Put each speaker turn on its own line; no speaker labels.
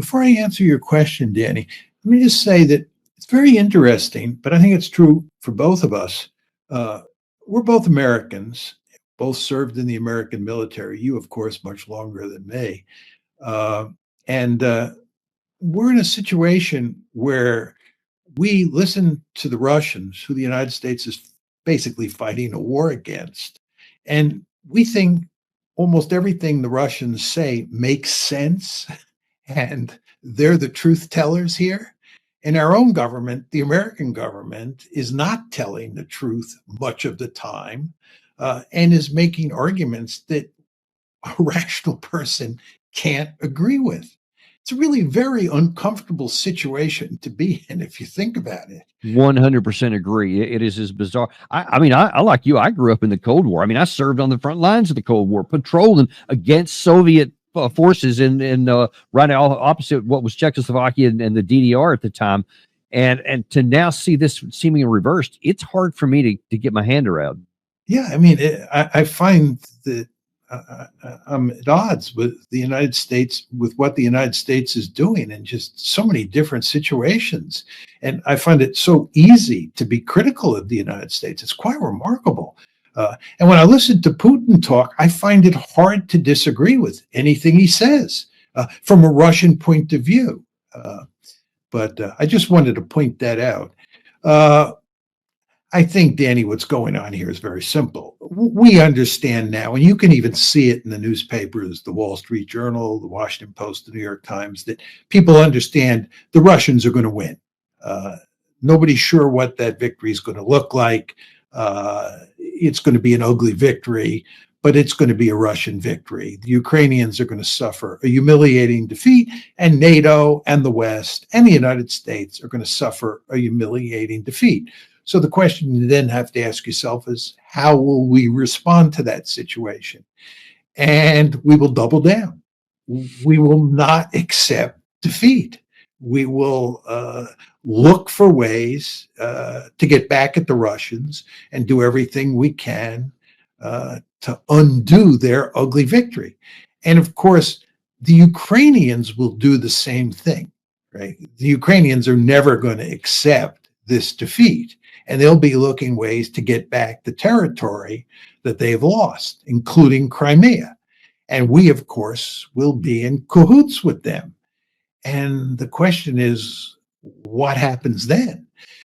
Before I answer your question, Danny, let me just say that it's very interesting, but I think it's true for both of us. Uh, we're both Americans, both served in the American military. You, of course, much longer than me. Uh, and we're in a situation where we listen to the Russians, who the United States is basically fighting a war against, and we think almost everything the Russians say makes sense, and they're the truth tellers here. In our own government, the American government is not telling the truth much of the time, and is making arguments that a rational person can't agree with. It's a really very uncomfortable situation to be in if you think about it.
100% agree. It is as bizarre. I like you. I grew up in the Cold War. I mean, I served on the front lines of the Cold War, patrolling against Soviet forces in right opposite what was Czechoslovakia and the DDR at the time. And to now see this seemingly reversed, it's hard for me to get my hand around.
Yeah, I mean, I find that I'm at odds with the United States, with what the United States is doing in just so many different situations. And I find it so easy to be critical of the United States. It's quite remarkable. And when I listen to Putin talk, I find it hard to disagree with anything he says from a Russian point of view. But I just wanted to point that out. Uh, I think, Danny, what's going on here is very simple. We understand now, and you can even see it in the newspapers, the Wall Street Journal, the Washington Post, the New York Times, that people understand the Russians are going to win. Uh, Nobody's sure what that victory is going to look like. It's going to be an ugly victory, but it's going to be a Russian victory. The Ukrainians are going to suffer a humiliating defeat, and NATO and the West and the United States are going to suffer a humiliating defeat. So the question you then have to ask yourself is, how will we respond to that situation? And we will double down. We will not accept defeat. We will look for ways to get back at the Russians and do everything we can to undo their ugly victory. And of course, the Ukrainians will do the same thing, right? The Ukrainians are never going to accept this defeat, and they'll be looking ways to get back the territory that they've lost, including Crimea. And we, of course, will be in cahoots with them. And the question is, what happens then?